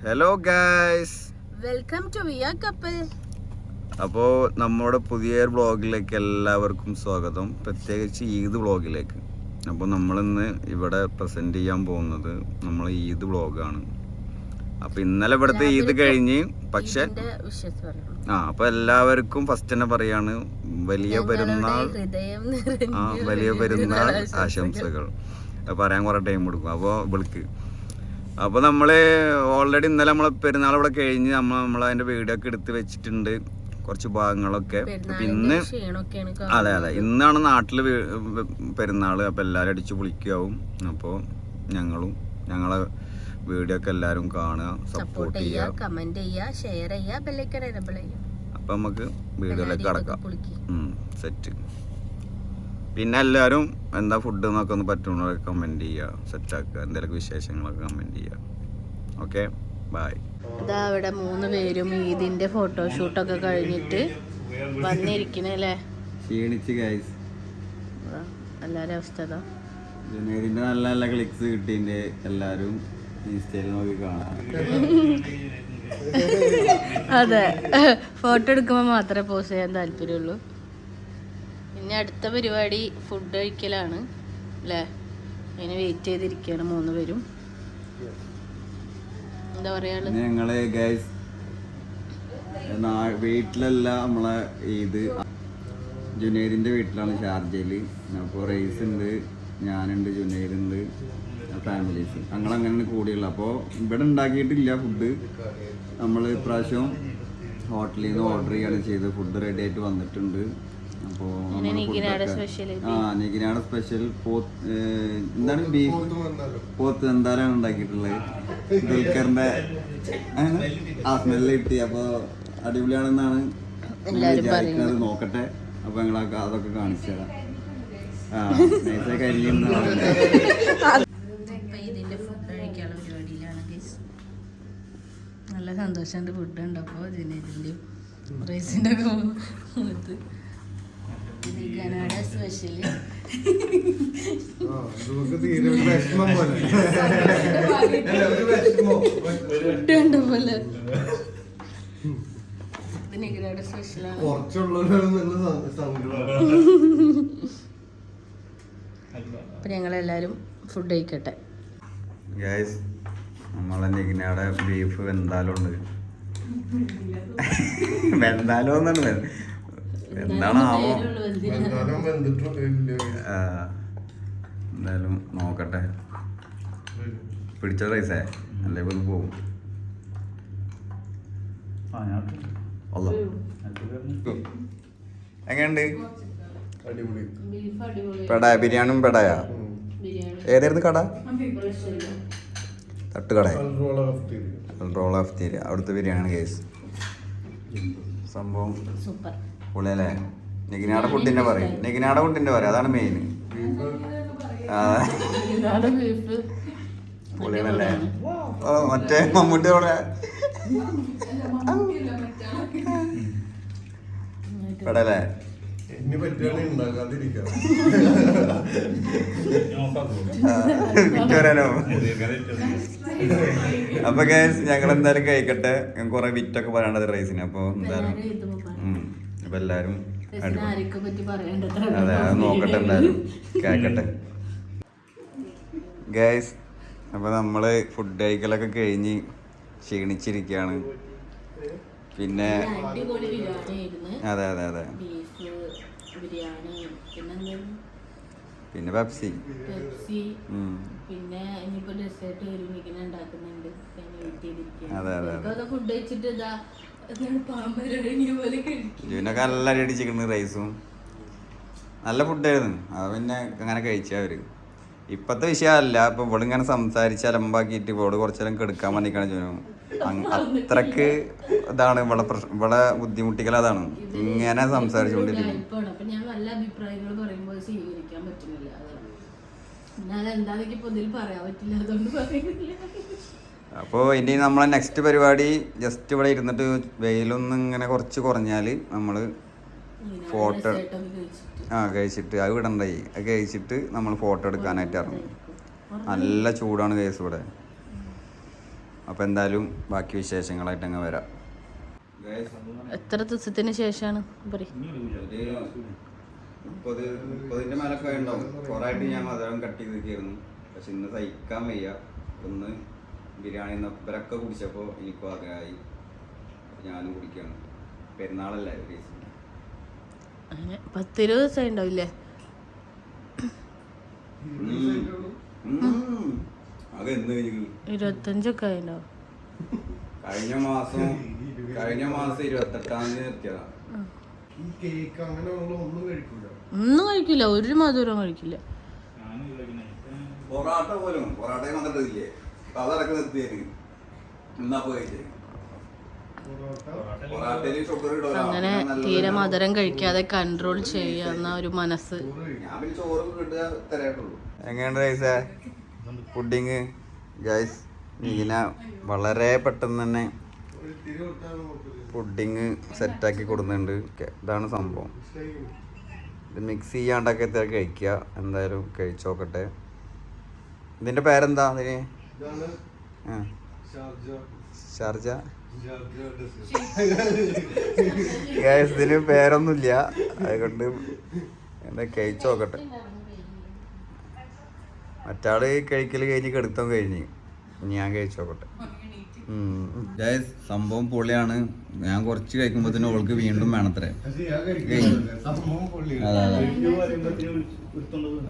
Hello guys, welcome to via couple. അപ്പോൾ നമ്മുടെ പുതിയൊരു വ്ളോഗിലേക്ക് എല്ലാവർക്കും സ്വാഗതം, പ്രത്യേകിച്ച് ഈദ് വ്ളോഗിലേക്ക്. അപ്പോൾ നമ്മളിന്ന് ഇവിടെ പ്രസൻറ്റ് ചെയ്യാൻ പോകുന്നത് നമ്മൾ ഈദ് വ്ളോഗാണ്. അപ്പോൾ ഇന്നലെ ഇവിടുത്തെ ഈദ് കഴിഞ്ഞ്, പക്ഷെ അപ്പോൾ എല്ലാവർക്കും ഫസ്റ്റ് തന്നെ പറയാണ് വലിയ പെരുന്നാൾ ആശംസകൾ. പറയാൻ കുറേ ടൈം കൊടുക്കും. അപ്പോൾ വിളിക്ക്. അപ്പോൾ നമ്മൾ ഓൾറെഡി ഇന്നലെ നമ്മളെ പെരുന്നാൾ ഇവിടെ കഴിഞ്ഞ് നമ്മളതിൻ്റെ വീഡിയോ ഒക്കെ എടുത്ത് വെച്ചിട്ടുണ്ട്, കുറച്ച് ഭാഗങ്ങളൊക്കെ. ഇന്ന് അതെ ഇന്നാണ് നാട്ടിൽ പെരുന്നാൾ. അപ്പോൾ എല്ലാവരും അടിച്ച് പൊളിക്കാവും. അപ്പോൾ ഞങ്ങളെ വീഡിയോ ഒക്കെ എല്ലാവരും കാണുക, സപ്പോർട്ട് ചെയ്യുക, കമന്റ് ചെയ്യുക, ഷെയർ ചെയ്യുക, ബെല്ലൈക്കൺ എനേബിൾ ചെയ്യുക. അപ്പം നമുക്ക് വീഡിയോയിലേക്ക് കടക്കാം. സെറ്റ്. പിന്നെ എല്ലാവരും എന്താ ഫുഡ് എന്നൊക്കെ ഒന്ന് പറ്റുന്നതൊക്കെ കമൻറ്റ് ചെയ്യുക, സെറ്റാക്കുക, എന്തെങ്കിലുമൊക്കെ വിശേഷങ്ങളൊക്കെ കമൻറ്റ് ചെയ്യുക. Okay, bye. ഇതാ ഇവിടെ 3 പേരും ഈദിന്റെ ഫോട്ടോഷൂട്ടൊക്കെ കഴിഞ്ഞിട്ട് വന്നിരിക്കണല്ലേ. ക്ഷീണിച്ച് ഗൈസ്. എല്ലാവരും അവസ്ഥ ജുനൈദിന്റെ നല്ല നല്ല ക്ലിക്സ് കിട്ടിൻ്റെ എല്ലാവരും ഇൻസ്റ്റയിൽ നോക്കി കാണാം. അതെ, ഫോട്ടോ എടുക്കുമ്പോൾ മാത്രമേ പോസ്റ്റ് ചെയ്യാൻ താല്പര്യമുള്ളൂ. ഇനി അടുത്ത പരിപാടി ഫുഡ് കഴിക്കലാണ് അല്ലേ. അതിന് വെയിറ്റ് ചെയ്തിരിക്കുകയാണ് 3 പേരും. എന്താ പറയാ, ഞങ്ങള് ഗൈസ് വീട്ടിലല്ല, നമ്മളെ ഇത് ജുനൈദിന്റെ വീട്ടിലാണ്, ഷാർജയില്. അപ്പോൾ റൈസ് ഉണ്ട്, ഞാനുണ്ട്, ജുനൈദുണ്ട്, ഫാമിലീസ്, ഞങ്ങളങ്ങനെ കൂടിയുള്ള. അപ്പോൾ ഇവിടെ ഉണ്ടാക്കിയിട്ടില്ല ഫുഡ്. നമ്മൾ ഇപ്രാവശ്യം ഹോട്ടലിൽ നിന്ന് ഓർഡർ ചെയ്യാണ് ചെയ്ത്. ഫുഡ് റെഡി ആയിട്ട് വന്നിട്ടുണ്ട്. അപ്പോൾ നികിനാട് സ്പെഷ്യൽ എന്താണ്, ബീഫ് പോത്ത് എന്തായാലും ഉണ്ടാക്കിയിട്ടുള്ളത്. ദുൽഖറിന്റെ ആ സ്മെല്ല് കിട്ടി. അപ്പോൾ അടിപൊളിയാണെന്നാണ് വിചാരിക്കുന്നത്. നോക്കട്ടെ. അപ്പോൾ ഞങ്ങൾ അതൊക്കെ കാണിച്ചു തരാം. നൈസായി കരിയുന്നതാണ്. ഇതിന്റെ ഫുഡ് കഴിക്കാനുള്ള പരിപാടിയിലാണ്. നല്ല സന്തോഷമുണ്ട്. ഫുഡ് ഉണ്ടപ്പോൾ ഇതിൻ്റെയും റൈസിൻ്റെ ഒക്കെ നികിനാട് സ്പെഷ്യൽ പോലെ നികിനാട് സ്പെഷ്യലാണ്. അപ്പൊ ഞങ്ങളെല്ലാരും ഫുഡ് കഴിക്കട്ടെ. ഗൈസ്, നമ്മളെ നികിനാടെ ബീഫ് വെന്താലുണ്ട്. വെന്താലോ എന്നാണ്, എന്താണാവോ. എന്തായാലും നോക്കട്ടെ. പിടിച്ച റൈസേ അല്ലേ ഇത് പോവും. എങ്ങനെയുണ്ട്? പെടാ ബിരിയാണിയും പെടായാ. ഏതായിരുന്നു കട? തട്ടുകട, റോൾ ഓഫ് തീര. അവിടുത്തെ ബിരിയാണി കേസ് സംഭവം പൊളിയല്ലേ. നികിനാടെ ഫുഡിന്റെ പറയും, അതാണ് മെയിൻ. പൊളിയാണല്ലേ. ഓ, മറ്റേ മമ്മൂട്ടി അവിടെ പെടല്ലേ. അപ്പൊ ഗൈസ്, ഞങ്ങൾ എന്തായാലും കഴിക്കട്ടെ. ഞാൻ കൊറേ വിറ്റൊക്കെ പറയേണ്ടത് റൈസിന്. അപ്പൊ എന്തായാലും അപ്പൊ എല്ലാരും അതെ അത് നോക്കട്ടെ, എന്തായാലും കേക്കട്ടെ ഗൈസ്. അപ്പൊ നമ്മള് ഫുഡ് കഴിക്കലൊക്കെ കഴിഞ്ഞ് ക്ഷീണിച്ചിരിക്കുകയാണ്. പിന്നെ അതെ പിന്നെ പെപ്സി, പിന്നെ ഇതിനൊക്കെ നല്ല അടി ചിക്കൻ റൈസും നല്ല ഫുഡായിരുന്നു. അത് പിന്നെ അങ്ങനെ കഴിച്ചവര്. ഇപ്പത്തെ വിഷയമല്ല. ഇപ്പൊ ഇവിടെ ഇങ്ങനെ സംസാരിച്ച് അലമ്പാക്കിയിട്ട് ഇവിടെ കുറച്ചേരം കെടുക്കാൻ വേണ്ടിക്കാണ് ചോദിച്ചു. അത്രക്ക് ഇതാണ് ഇവിടെ ബുദ്ധിമുട്ടിക്കൽ. അതാണ് ഇങ്ങനെ സംസാരിച്ചുകൊണ്ടിരിക്കുന്നത്. അപ്പോൾ ഇനി നമ്മളെ നെക്സ്റ്റ് പരിപാടി ജസ്റ്റ് ഇവിടെ ഇരുന്നിട്ട് വെയിലൊന്നും ഇങ്ങനെ കുറച്ച് കുറഞ്ഞാൽ നമ്മൾ ഫോട്ടോ കഴിച്ചിട്ട് അത് വിടണ്ടായി. അത് കഴിച്ചിട്ട് നമ്മൾ ഫോട്ടോ എടുക്കാനായിട്ട് ഇറങ്ങും. നല്ല ചൂടാണ് കേസ് ഇവിടെ. അപ്പോൾ എന്തായാലും ബാക്കി വിശേഷങ്ങളായിട്ട് അങ്ങ് വരാം. എത്ര ദിവസത്തിന് ശേഷമാണ് പറയും? 30-ന്റെ മേലൊക്കെ ഉണ്ടാവും. കുറേ ആയിട്ട് ഞാൻ മധുരം കട്ട് ചെയ്ത് വെക്കായിരുന്നു. പക്ഷെ ഇന്ന് സഹിക്കാൻ വയ്യ. ഒന്ന് ബിരിയാണി ഇവരൊക്കെ കുടിച്ചപ്പോൾ എനിക്കും ആഗ്രഹമായി. ഞാനും കുടിക്കുകയാണ്. പെരുന്നാളല്ലേ ഒരു ദിവസം. അങ്ങനെ 10-20 ദിവസമായി ഉണ്ടാവില്ലേ? അത് എന്ന് കഴിഞ്ഞു 25 ആയിണ്ടാവും. കഴിഞ്ഞ മാസം 28-ാം തീയതി നിർത്തിയതാ. ഒന്നും കഴിക്കില്ല, ഒരു മധുരം കഴിക്കില്ല. പൊറാട്ട പോലും പൊറാട്ടയും വന്നിട്ടില്ലേ, അതടക്കം നിർത്തിയത് എന്നാ പോയിട്ട്. അങ്ങനെ തീരെ മധുരം കഴിക്കാതെ കൺട്രോൾ ചെയ്യാന്ന ഒരു മനസ്സ്. ഞാൻ പിന്നെ ചോറ് കിട്ടുക തരായിട്ടുള്ളൂ. എങ്ങനെയുണ്ട് ഗൈസേ പുഡിങ്? ഗൈസ് ഇങ്ങനെ വളരെ പെട്ടെന്ന് തന്നെ പുഡിങ് സെറ്റാക്കി കൊടുക്കുന്നുണ്ട്. ഇതാണ് സംഭവം. ഇത് മിക്സ് ചെയ്യാണ്ടൊക്കെ കഴിക്കുക. എന്തായാലും കഴിച്ചു നോക്കട്ടെ. ഇതിന്റെ പേരെന്താ അതിന്? ഷാർജ. ഇതിന് പേരൊന്നുമില്ല, അതുകൊണ്ട് എന്താ കഴിച്ചു നോക്കട്ടെ. മറ്റാള് കഴിക്കല് കഴിഞ്ഞ് കെടുത്തം കഴിഞ്ഞ് ഞാൻ കഴിച്ചു നോക്കട്ടെ. സംഭവം പൊളിയാണ്. ഞാൻ കുറച്ച് കഴിക്കുമ്പോഴത്തേനും അവൾക്ക് വീണ്ടും വേണത്രേ.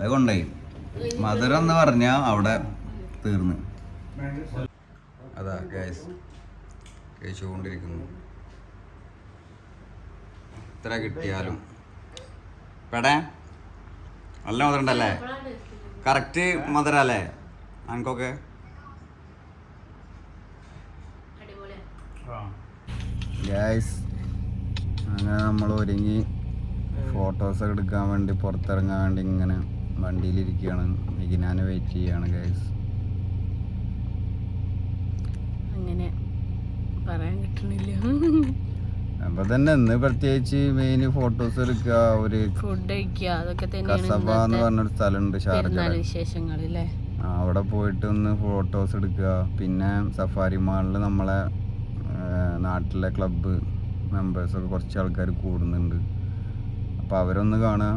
അത് കൊണ്ടായി മധുരം എന്ന് പറഞ്ഞാ അവിടെ തീർന്ന്. അതാ ഗൈസ് കഴിച്ചുകൊണ്ടിരിക്കുന്നു. ഇത്ര കിട്ടിയാലും പെടേ നല്ല മധുരം ഉണ്ടല്ലേ? കറക്റ്റ് മധുരം അല്ലേ എനിക്കൊക്കെ? ഗൈസ് അങ്ങനെ നമ്മൾ ഒരുങ്ങി ഫോട്ടോസൊക്കെ എടുക്കാൻ വേണ്ടി പുറത്തിറങ്ങാൻ വേണ്ടി ഇങ്ങനെ വണ്ടിയിലിരിക്കുകയാണ്. മികിനാനെ വെയിറ്റ് ചെയ്യാണ് ഗൈസ്. അങ്ങനെ പറയാൻ കിട്ടണില്ല. അപ്പൊ തന്നെ ഇന്ന് പ്രത്യേകിച്ച് മെയിൻ ഫോട്ടോസ് എടുക്കുക, ഒരു ഫുഡ് കഴിക്കുക, അതൊക്കെ കസബ എന്ന് പറഞ്ഞൊരു സ്ഥലമുണ്ട് ഷാർജ. വിശേഷങ്ങളില്ലേ? അവിടെ പോയിട്ട് ഒന്ന് ഫോട്ടോസ് എടുക്കുക. പിന്നെ സഫാരി മാളിൽ നമ്മളെ നാട്ടിലെ ക്ലബ്ബ് മെമ്പേഴ്സൊക്കെ കുറച്ച് ആൾക്കാർ കൂടുന്നുണ്ട്. അപ്പോൾ അവരൊന്ന് കാണുക.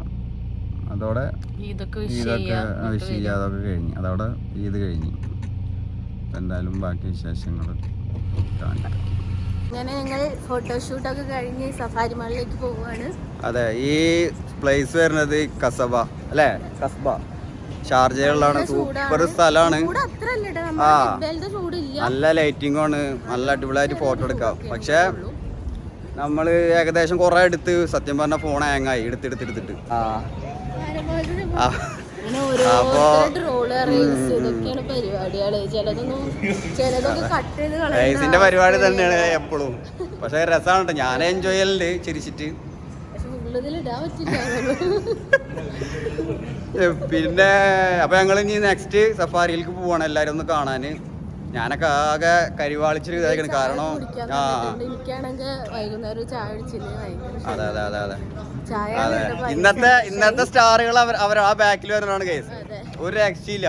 അതോടെ ഇതൊക്കെ വിഷ് ചെയ്യുക. അതൊക്കെ കഴിഞ്ഞ് അതോടെ ഈദ് കഴിഞ്ഞ്. എന്തായാലും ബാക്കി വിശേഷങ്ങൾ കാണിക്കാം. അങ്ങനെ ഞങ്ങൾ ഫോട്ടോഷൂട്ടൊക്കെ കഴിഞ്ഞ് സഫാരി മാളിലേക്ക് പോവുകയാണ്. അതെ, ഈ പ്ലേസ് വരുന്നത് കസബ അല്ലേ? കസബ ഷാർജയിലുള്ളതാണ്. സൂപ്പർ സ്ഥലമാണ്. ആ നല്ല ലൈറ്റിംഗ് ആണ്. നല്ല അടിപൊളിയായിട്ട് ഫോട്ടോ എടുക്കാം. പക്ഷെ നമ്മൾ ഏകദേശം കുറെ എടുത്ത് സത്യം പറഞ്ഞ ഫോൺ ഹാങ്ങായി എടുത്തിട്ട്. റൈസിന്റെ പരിപാടി തന്നെയാണ് എപ്പോഴും. പക്ഷെ രസമാണ് കേട്ടോ. ഞാൻ എൻജോയ് ചെയ്യലുണ്ട് ചിരിച്ചിട്ട്. പിന്നെ അപ്പൊ ഞങ്ങൾ ഇനി നെക്സ്റ്റ് സഫാരിയിലേക്ക് പോവാണ് എല്ലാരും ഒന്ന് കാണാന്. ഞാനൊക്കെ ആകെ കരിവാളിച്ചിട്ട് ഇതായിരിക്കണം. കാരണം അതെ അതെ അതെ അതെ അതെ ഇന്നത്തെ സ്റ്റാറുകൾ അവർ ആ ബാക്കിൽ വരുന്നതാണ് കേസ്. ഒരു രക്ഷയില്ല.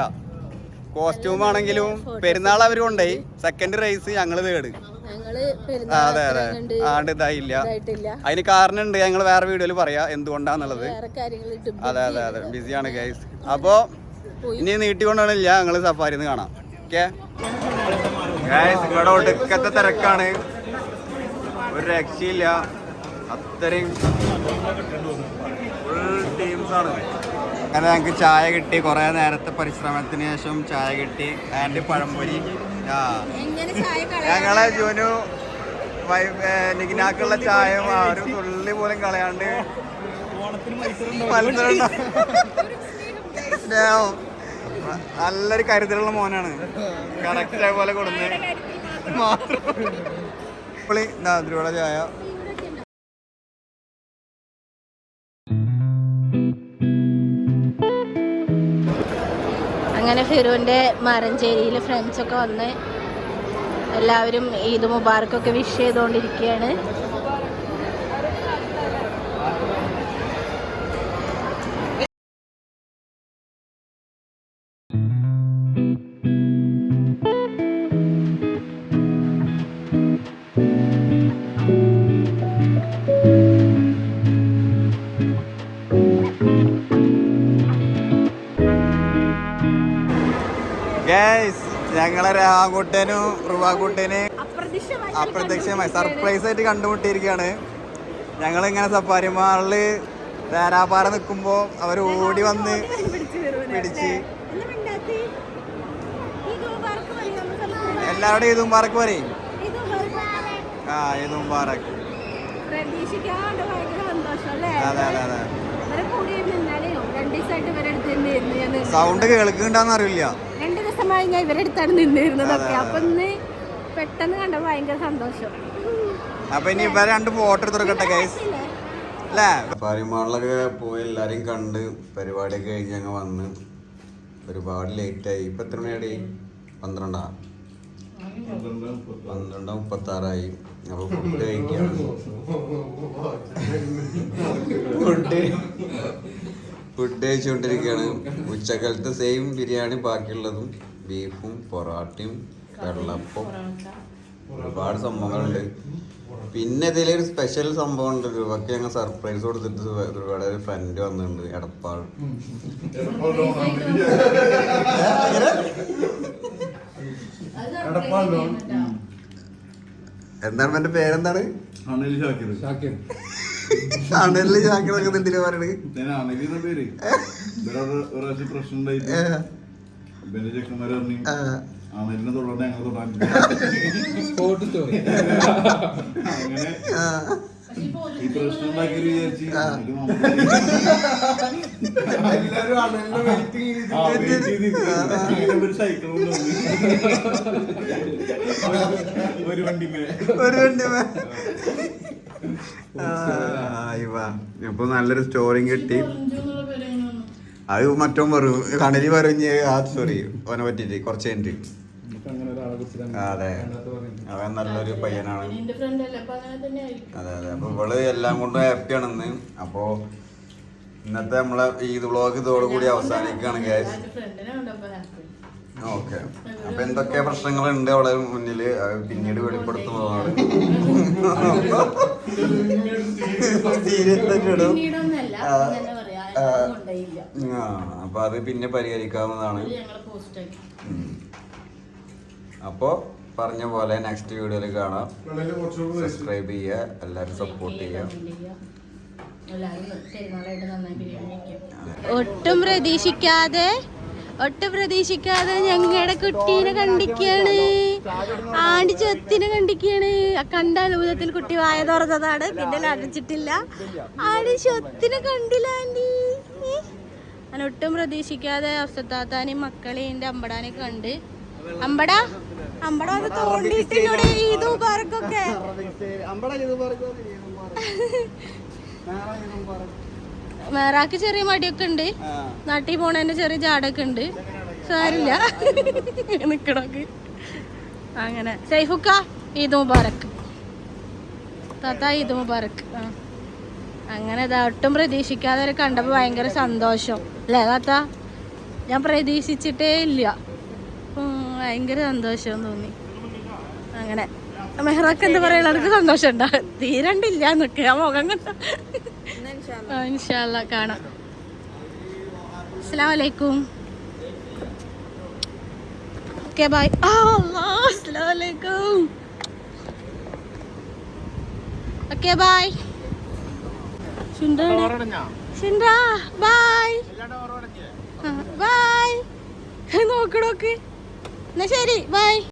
കോസ്റ്റ്യൂം ആണെങ്കിലും പെരുന്നാൾ അവർ കൊണ്ടുപോയി. സെക്കൻഡ് റേസ് ഞങ്ങള് തേട്. അതെ അതെ ആണ്ട് ഇതായില്ല. അതിന് കാരണം ഉണ്ട്. ഞങ്ങൾ വേറെ വീഡിയോയിൽ പറയാ എന്തുകൊണ്ടാന്നുള്ളത്. അതെ അതെ അതെ ബിസിയാണ് ഗൈസ്. അപ്പോ ഇനി നീട്ടിക്കൊണ്ടാണില്ല. ഞങ്ങള് സഫാരിന്ന് കാണാം. ഓക്കെ ഗൈസ്, ഇവിടെ ഒടുക്കത്തെ തിരക്കാണ്. ഒരു രക്ഷയില്ല. അത്രയും ഫുൾ ടീംസാണ്. അങ്ങനെ ഞങ്ങൾക്ക് ചായ കിട്ടി. കുറെ നേരത്തെ പരിശ്രമത്തിന് ശേഷം ചായ കിട്ടി. ആൻഡ് പഴംപൊരി. ഞങ്ങളെ ജോനു നികിനാക്കുള്ള ചായ ഒരു തുള്ളി പോലും കളയാണ്ട് നല്ലൊരു കരുതലുള്ള മോനാണ്. കറക്റ്റ് പോലെ കൊടുന്ന് മാത്രം അതിലൂടെ ചായ. അങ്ങനെ ഫിറുവിൻ്റെ മരഞ്ചേരിയിലെ ഫ്രണ്ട്സൊക്കെ വന്ന് എല്ലാവരും ഈദ് മുബാറക്കൊക്കെ വിഷ് ചെയ്തുകൊണ്ടിരിക്കുകയാണ്. ഞങ്ങളെ രാഘുട്ടനും റുവാക്കുട്ടന് അപ്രത്യക്ഷമായി സർപ്രൈസ് ആയിട്ട് കണ്ടുമുട്ടിയിരിക്കുകയാണ്. ഞങ്ങളിങ്ങനെ സഫാരി മാളില് ധാരാപാറ നിൽക്കുമ്പോ അവർ ഓടി വന്ന് പിടിച്ച് എല്ലാവരുടെയും ഈദ് മുബാറക്ക് പറയും. ആ ഈദ് മുബാറക്ക്. അതെ അതെ അതെ. സൗണ്ട് കേൾക്കുന്നുണ്ടാന്ന് അറിയില്ല. 2 ദിവസമായി ഞാൻ ഇവരെടുത്താണ് നിന്നിരുന്നതൊക്കെ. അപ്പൊ ഇന്ന് പെട്ടെന്ന് കണ്ടപ്പോ ഭയങ്കര സന്തോഷം. അപ്പൊ ഇനി ഇവരെ 2 ഫോട്ടോ എടുത്തിട്ട് ഗൈസ് അല്ലേ. പരിമാളിലൊക്കെ പോയി എല്ലാരെയും കണ്ട് പരിപാടിയൊക്കെ കഴിഞ്ഞ് ഞങ്ങൾ വന്ന് ഒരുപാട് ലേറ്റായി. ഇപ്പൊ എത്ര മണിയാടി? 12:36. അപ്പൊ ഫുഡ് കഴിക്കുകയാണ്. ഫുഡ് കഴിച്ചുകൊണ്ടിരിക്കുകയാണ്. ഉച്ചക്കാലത്ത് സെയിം ബിരിയാണി ബാക്കിയുള്ളതും ബീഫും പൊറാട്ടയും വെള്ളപ്പം ഒരുപാട് സംഭവങ്ങളുണ്ട്. പിന്നെ ഇതിലൊരു സ്പെഷ്യൽ സംഭവം ഉണ്ട്. രൂപയ്ക്ക് ഞങ്ങൾ സർപ്രൈസ് കൊടുത്തിട്ട് ഒരുപാട് ഒരു ഫ്രണ്ട് വന്നിട്ടുണ്ട് എടപ്പാൾ. എന്താണ് എന്റെ പേരെന്താണ്? അണില് ഷാക്കിറൊക്കെ എന്തിനാ പറയണത്? അണിലിനെ തൊടണ്ട ഞങ്ങൾ തൊടാൻ അങ്ങനെ ഈ പ്രശ്നം ഉണ്ടാക്കി വിചാരിച്ച് ഒരു സൈക്കിളും ഒരു വണ്ടിമേ ഇപ്പൊ നല്ലൊരു സ്റ്റോറിയും കിട്ടി. അത് മറ്റോ പറയും കണലി പറഞ്ഞ് സോറി ഓനെ പറ്റിട്ട് കുറച്ച് കഴിഞ്ഞിട്ട്. അതെ അവൻ നല്ലൊരു പയ്യനാണ്. അതെ അതെ. അപ്പൊ ഇവള് എല്ലാം കൊണ്ടും ഹാപ്പിയാണെന്ന്. അപ്പൊ ഇന്നത്തെ നമ്മളെ ഈദ് വ്ളോഗ് ഇതോടുകൂടി അവസാനിക്കുകയാണ് ഗൈസ്. ഓക്കെ. അപ്പൊ എന്തൊക്കെ പ്രശ്നങ്ങളുണ്ട് അവളെ മുന്നില് പിന്നീട് വെളിപ്പെടുത്തുന്നതാണ്. അപ്പൊ അത് പിന്നെ പരിഹരിക്കാവുന്നതാണ്. അപ്പൊ പറഞ്ഞ പോലെ നെക്സ്റ്റ് വീഡിയോയിൽ കാണാം. സബ്സ്ക്രൈബ് ചെയ്യുക, എല്ലാവരും സപ്പോർട്ട് ചെയ്യുക. ഒട്ടും പ്രതീക്ഷിക്കാതെ ഞങ്ങളുടെ കുട്ടീനെ കണ്ടിക്കാണ്. ആണ്ടി ചെത്തിനെ കണ്ടിക്കാണ്. കണ്ടാലൂതത്തിൽ കുട്ടി വായ തുറന്നതാണ്, പിന്നെ അടച്ചിട്ടില്ല. ആണ്ടി ചെത്തിനെ കണ്ടില്ല ആന്റി. ഞാൻ ഒട്ടും പ്രതീക്ഷിക്കാതെ അഫ്സത്താത്താനെയും മക്കളെയും എൻ്റെ അമ്പടാനെ കണ്ട്. അമ്പട അത് തോണ്ടിയിട്ടില്ലൂടെ ഈദ് മുബാറക്കൊക്കെ. മേറാക്ക് ചെറിയ മടിയൊക്കെ ഉണ്ട്. നാട്ടിൽ പോണേന്റെ ചെറിയ ജാടൊക്കെ ഉണ്ട്. സാരില്ല നിക്കണോക്ക്. അങ്ങനെ സൈഫുക്ക ഈദ് മുബാറക്ക്. താത്ത ഈദ് മുബാറക്ക്. അങ്ങനെ ഒട്ടും പ്രതീക്ഷിക്കാതെ കണ്ടപ്പോൾ ഭയങ്കര സന്തോഷം അല്ലേ താത്ത? ഞാൻ പ്രതീക്ഷിച്ചിട്ടേ ഇല്ല. ഭയങ്കര സന്തോഷം തോന്നി. അങ്ങനെ മെഹ്റാക്ക് എന്താ പറയുക, എനിക്ക് സന്തോഷം ഉണ്ടാ തീരണ്ടില്ല എന്നൊക്കെ ആ മുഖം കണ്ട. ഇൻഷാ അല്ലാ കാണാം. അസ്സലാമു അലൈക്കും. Okay bye. അസ്സലാമു അലൈക്കും. Okay bye. Shinda bye bye. നോക്ക് എന്നാ ശരി ബൈ.